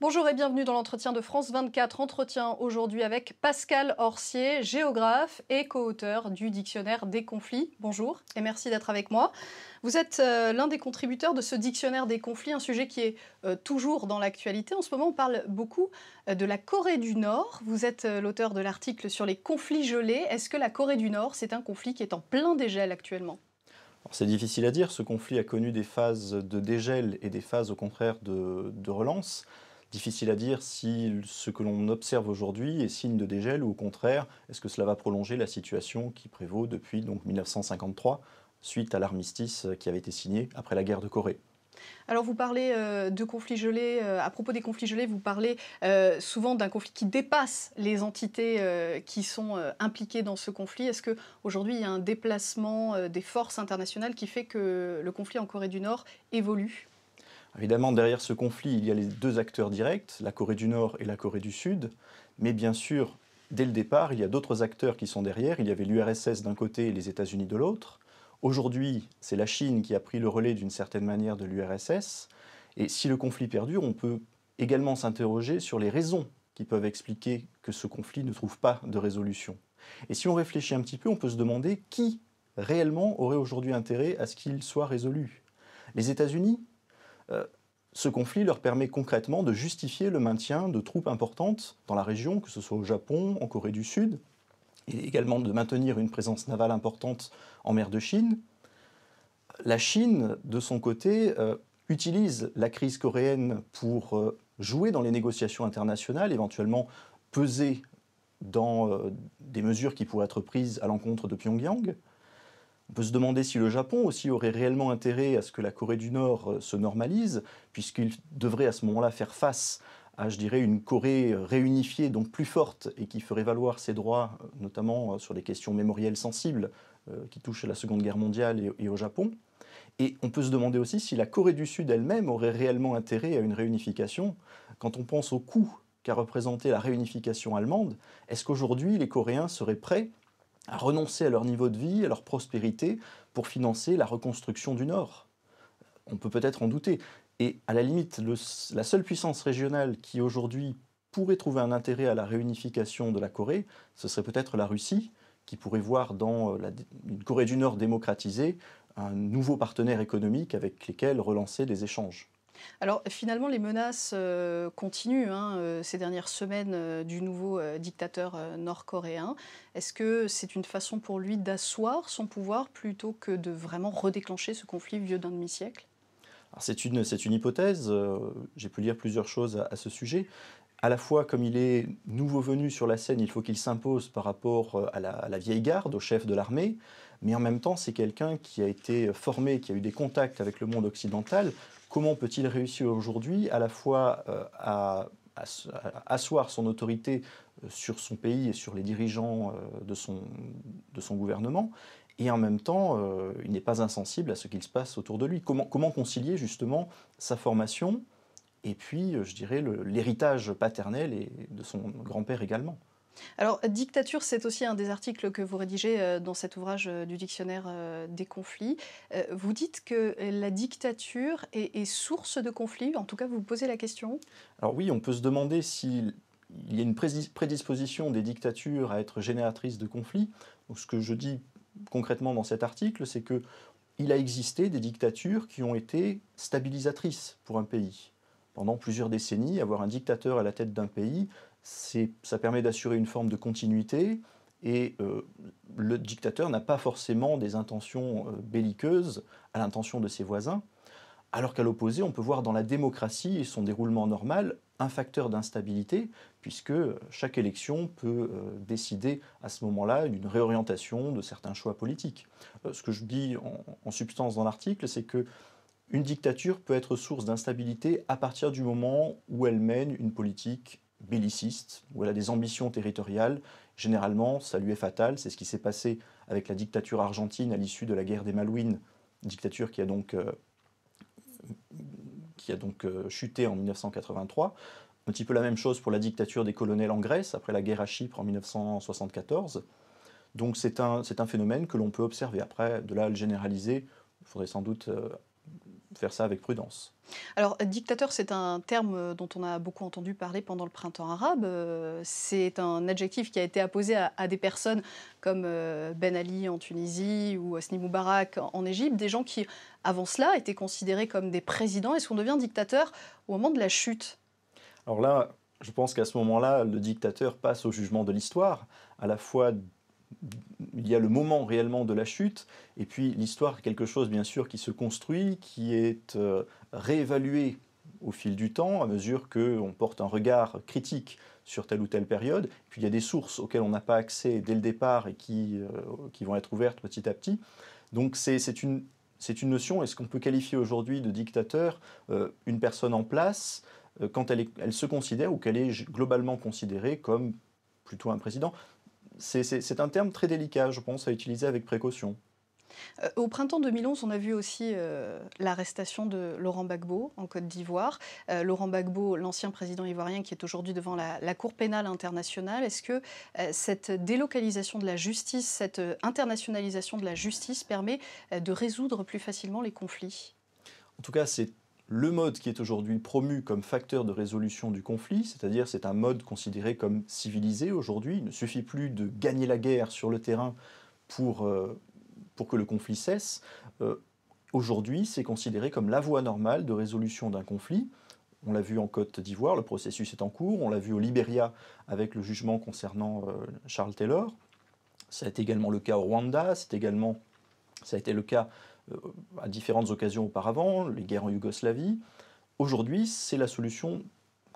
Bonjour et bienvenue dans l'entretien de France 24. Entretien aujourd'hui avec Pascal Orsier, géographe et co-auteur du Dictionnaire des conflits. Bonjour et merci d'être avec moi. Vous êtes l'un des contributeurs de ce Dictionnaire des conflits, un sujet qui est toujours dans l'actualité. En ce moment, on parle beaucoup de la Corée du Nord. Vous êtes l'auteur de l'article sur les conflits gelés. Est-ce que la Corée du Nord, c'est un conflit qui est en plein dégel actuellement ? C'est difficile à dire, ce conflit a connu des phases de dégel et des phases au contraire de relance. Difficile à dire si ce que l'on observe aujourd'hui est signe de dégel ou au contraire, est-ce que cela va prolonger la situation qui prévaut depuis 1953, suite à l'armistice qui avait été signé après la guerre de Corée. Alors vous parlez de conflits gelés, à propos des conflits gelés, vous parlez souvent d'un conflit qui dépasse les entités qui sont impliquées dans ce conflit. Est-ce qu'aujourd'hui il y a un déplacement des forces internationales qui fait que le conflit en Corée du Nord évolue ? Évidemment, derrière ce conflit, il y a les deux acteurs directs, la Corée du Nord et la Corée du Sud, mais bien sûr, dès le départ, il y a d'autres acteurs qui sont derrière. Il y avait l'URSS d'un côté et les États-Unis de l'autre. Aujourd'hui, c'est la Chine qui a pris le relais d'une certaine manière de l'URSS. Et si le conflit perdure, on peut également s'interroger sur les raisons qui peuvent expliquer que ce conflit ne trouve pas de résolution. Et si on réfléchit un petit peu, on peut se demander qui réellement aurait aujourd'hui intérêt à ce qu'il soit résolu. Les États-Unis ? Ce conflit leur permet concrètement de justifier le maintien de troupes importantes dans la région, que ce soit au Japon, en Corée du Sud, et également de maintenir une présence navale importante en mer de Chine. La Chine, de son côté, utilise la crise coréenne pour jouer dans les négociations internationales, éventuellement peser dans des mesures qui pourraient être prises à l'encontre de Pyongyang. On peut se demander si le Japon aussi aurait réellement intérêt à ce que la Corée du Nord se normalise, puisqu'il devrait à ce moment-là faire face à, je dirais, une Corée réunifiée, donc plus forte, et qui ferait valoir ses droits, notamment sur des questions mémorielles sensibles qui touchent à la Seconde Guerre mondiale et au Japon. Et on peut se demander aussi si la Corée du Sud elle-même aurait réellement intérêt à une réunification. Quand on pense au coût qu'a représenté la réunification allemande, est-ce qu'aujourd'hui les Coréens seraient prêts à renoncer à leur niveau de vie, à leur prospérité, pour financer la reconstruction du Nord? On peut peut-être en douter. Et à la limite, la seule puissance régionale qui aujourd'hui pourrait trouver un intérêt à la réunification de la Corée, ce serait peut-être la Russie, qui pourrait voir dans une Corée du Nord démocratisée un nouveau partenaire économique avec lesquels relancer des échanges. Alors finalement, les menaces continuent ces dernières semaines du nouveau dictateur nord-coréen. Est-ce que c'est une façon pour lui d'asseoir son pouvoir plutôt que de vraiment redéclencher ce conflit vieux d'un demi-siècle ? C'est une hypothèse, j'ai pu lire plusieurs choses à ce sujet. À la fois, comme il est nouveau venu sur la scène, il faut qu'il s'impose par rapport à la vieille garde, au chef de l'armée, mais en même temps, c'est quelqu'un qui a été formé, qui a eu des contacts avec le monde occidental. Comment peut-il réussir aujourd'hui à la fois à asseoir son autorité sur son pays et sur les dirigeants de son gouvernement, et en même temps, il n'est pas insensible à ce qu'il se passe autour de lui. Comment concilier justement sa formation et puis, je dirais, l'héritage paternel et de son grand-père également. Alors, dictature, c'est aussi un des articles que vous rédigez dans cet ouvrage du dictionnaire des conflits. Vous dites que la dictature est source de conflits, en tout cas vous vous posez la question. Alors oui, on peut se demander s'il y a une prédisposition des dictatures à être génératrices de conflits. Donc, ce que je dis concrètement dans cet article, c'est qu'il a existé des dictatures qui ont été stabilisatrices pour un pays. Pendant plusieurs décennies, avoir un dictateur à la tête d'un pays, ça permet d'assurer une forme de continuité et le dictateur n'a pas forcément des intentions belliqueuses à l'intention de ses voisins, alors qu'à l'opposé, on peut voir dans la démocratie et son déroulement normal un facteur d'instabilité, puisque chaque élection peut décider à ce moment-là d'une réorientation de certains choix politiques. Ce que je dis en substance dans l'article, c'est que une dictature peut être source d'instabilité à partir du moment où elle mène une politique belliciste, où elle a des ambitions territoriales. Généralement, ça lui est fatal. C'est ce qui s'est passé avec la dictature argentine à l'issue de la guerre des Malouines, dictature qui a donc chuté en 1983. Un petit peu la même chose pour la dictature des colonels en Grèce, après la guerre à Chypre en 1974. Donc c'est un phénomène que l'on peut observer. Après, de là à le généraliser, il faudrait sans doute faire ça avec prudence. Alors, dictateur, c'est un terme dont on a beaucoup entendu parler pendant le printemps arabe. C'est un adjectif qui a été apposé à des personnes comme Ben Ali en Tunisie ou Hosni Moubarak en Égypte, des gens qui, avant cela, étaient considérés comme des présidents. Est-ce qu'on devient dictateur au moment de la chute? Alors là, je pense qu'à ce moment-là, le dictateur passe au jugement de l'histoire. À la fois, il y a le moment réellement de la chute, et puis l'histoire est quelque chose, bien sûr, qui se construit, qui est réévalué au fil du temps, à mesure qu'on porte un regard critique sur telle ou telle période. Puis il y a des sources auxquelles on n'a pas accès dès le départ et qui vont être ouvertes petit à petit. Donc c'est une notion, est-ce qu'on peut qualifier aujourd'hui de dictateur une personne en place quand elle se considère ou qu'elle est globalement considérée comme plutôt un président? C'est un terme très délicat, je pense, à utiliser avec précaution. Au printemps 2011, on a vu aussi l'arrestation de Laurent Gbagbo en Côte d'Ivoire. Laurent Gbagbo, l'ancien président ivoirien qui est aujourd'hui devant la Cour pénale internationale. Est-ce que cette délocalisation de la justice, cette internationalisation de la justice permet de résoudre plus facilement les conflits? En tout cas, c'est le mode qui est aujourd'hui promu comme facteur de résolution du conflit, c'est-à-dire c'est un mode considéré comme civilisé aujourd'hui. Il ne suffit plus de gagner la guerre sur le terrain pour que le conflit cesse. Aujourd'hui, c'est considéré comme la voie normale de résolution d'un conflit. On l'a vu en Côte d'Ivoire, le processus est en cours. On l'a vu au Libéria avec le jugement concernant Charles Taylor. Ça a été également le cas au Rwanda, ça a été le cas à différentes occasions auparavant, les guerres en Yougoslavie. Aujourd'hui, c'est la solution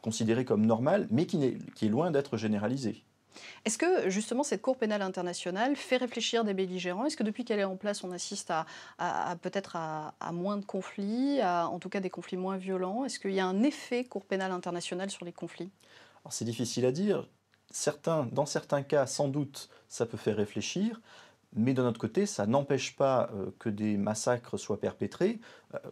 considérée comme normale, mais qui est loin d'être généralisée. Est-ce que justement cette Cour pénale internationale fait réfléchir des belligérants? Est-ce que depuis qu'elle est en place, on assiste peut-être à moins de conflits, en tout cas des conflits moins violents? Est-ce qu'il y a un effet Cour pénale internationale sur les conflits? Alors c'est difficile à dire. Dans certains cas, sans doute, ça peut faire réfléchir. Mais d'un autre côté, ça n'empêche pas que des massacres soient perpétrés.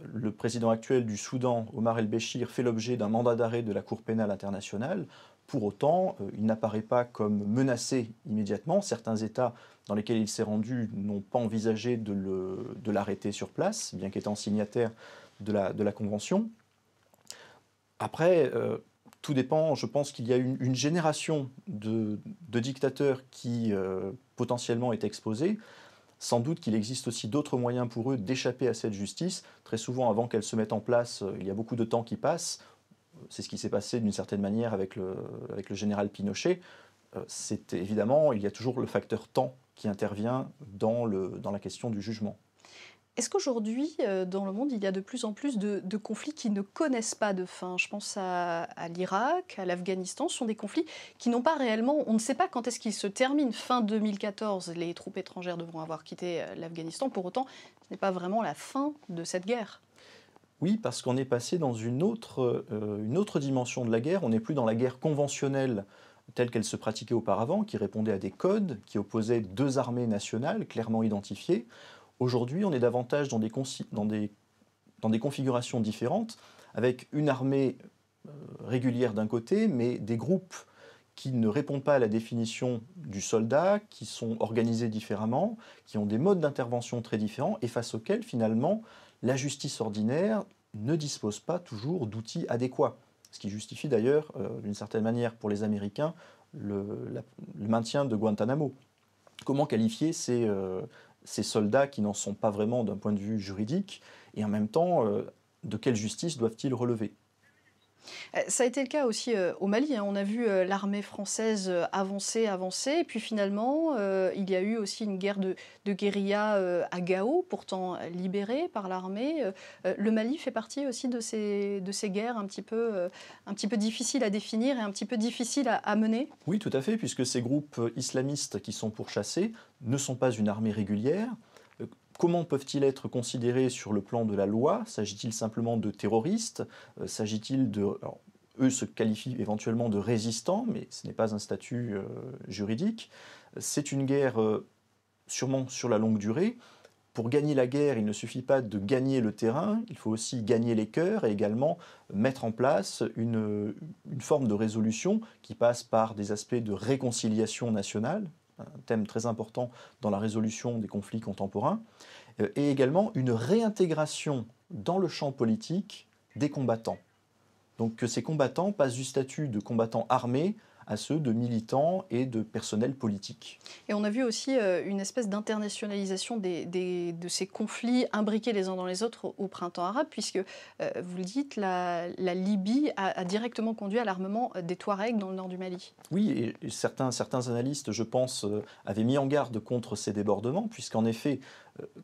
Le président actuel du Soudan, Omar el-Béchir, fait l'objet d'un mandat d'arrêt de la Cour pénale internationale. Pour autant, il n'apparaît pas comme menacé immédiatement. Certains États dans lesquels il s'est rendu n'ont pas envisagé de l'arrêter sur place, bien qu'étant signataire de la Convention. Après, tout dépend, je pense qu'il y a une génération de dictateurs qui potentiellement est exposée. Sans doute qu'il existe aussi d'autres moyens pour eux d'échapper à cette justice. Très souvent, avant qu'elle se mette en place, il y a beaucoup de temps qui passe. C'est ce qui s'est passé d'une certaine manière avec le général Pinochet. C'est évidemment, il y a toujours le facteur temps qui intervient dans la question du jugement. Est-ce qu'aujourd'hui, dans le monde, il y a de plus en plus de conflits qui ne connaissent pas de fin? Je pense à l'Irak, à l'Afghanistan. Ce sont des conflits qui n'ont pas réellement... On ne sait pas quand est-ce qu'ils se terminent. Fin 2014, les troupes étrangères devront avoir quitté l'Afghanistan. Pour autant, ce n'est pas vraiment la fin de cette guerre. Oui, parce qu'on est passé dans une autre dimension de la guerre. On n'est plus dans la guerre conventionnelle telle qu'elle se pratiquait auparavant, qui répondait à des codes, qui opposaient deux armées nationales clairement identifiées. Aujourd'hui, on est davantage dans des configurations différentes, avec une armée régulière d'un côté, mais des groupes qui ne répondent pas à la définition du soldat, qui sont organisés différemment, qui ont des modes d'intervention très différents, et face auxquels, finalement, la justice ordinaire ne dispose pas toujours d'outils adéquats. Ce qui justifie d'ailleurs, d'une certaine manière, pour les Américains, le maintien de Guantanamo. Comment qualifier ces soldats qui n'en sont pas vraiment d'un point de vue juridique, et en même temps, de quelle justice doivent-ils relever? Ça a été le cas aussi au Mali, hein. On a vu l'armée française avancer, et puis finalement, il y a eu aussi une guerre de guérilla à Gao, pourtant libérée par l'armée. Le Mali fait partie aussi de ces guerres un petit peu difficiles à définir et un petit peu difficiles à mener. Oui, tout à fait, puisque ces groupes islamistes qui sont pourchassés ne sont pas une armée régulière. Comment peuvent-ils être considérés sur le plan de la loi? S'agit-il simplement de terroristes? S'agit-il de... Alors, eux se qualifient éventuellement de résistants, mais ce n'est pas un statut juridique. C'est une guerre sûrement sur la longue durée. Pour gagner la guerre, il ne suffit pas de gagner le terrain, il faut aussi gagner les cœurs et également mettre en place une forme de résolution qui passe par des aspects de réconciliation nationale, thème très important dans la résolution des conflits contemporains, et également une réintégration dans le champ politique des combattants. Donc que ces combattants passent du statut de combattants armés à ceux de militants et de personnel politique. Et on a vu aussi une espèce d'internationalisation de ces conflits imbriqués les uns dans les autres au printemps arabe, puisque, vous le dites, la Libye a directement conduit à l'armement des Touaregs dans le nord du Mali. Oui, et certains analystes, je pense, avaient mis en garde contre ces débordements, puisqu'en effet,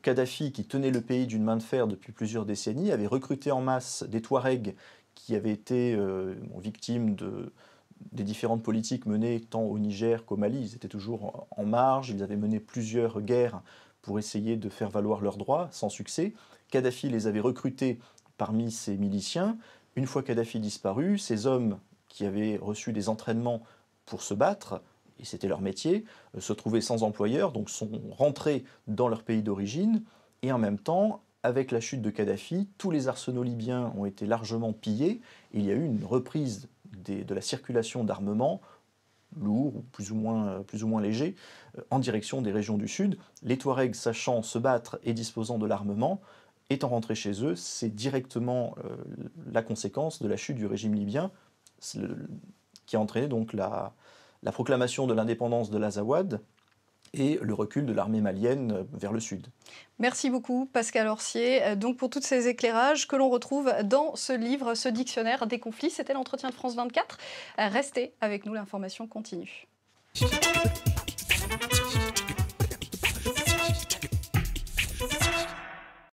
Kadhafi, qui tenait le pays d'une main de fer depuis plusieurs décennies, avait recruté en masse des Touaregs qui avaient été victimes des différentes politiques menées tant au Niger qu'au Mali. Ils étaient toujours en marge, ils avaient mené plusieurs guerres pour essayer de faire valoir leurs droits, sans succès. Kadhafi les avait recrutés parmi ses miliciens. Une fois Kadhafi disparu, ces hommes qui avaient reçu des entraînements pour se battre, et c'était leur métier, se trouvaient sans employeur, donc sont rentrés dans leur pays d'origine, et en même temps, avec la chute de Kadhafi, tous les arsenaux libyens ont été largement pillés, et il y a eu une reprise de la circulation d'armements lourds ou plus ou moins légers en direction des régions du sud. Les Touaregs, sachant se battre et disposant de l'armement, étant rentrés chez eux, c'est directement la conséquence de la chute du régime libyen qui a entraîné donc la proclamation de l'indépendance de l'Azawad et le recul de l'armée malienne vers le sud. Merci beaucoup Pascal Orsier donc pour tous ces éclairages que l'on retrouve dans ce livre, ce dictionnaire des conflits. C'était l'entretien de France 24. Restez avec nous, l'information continue.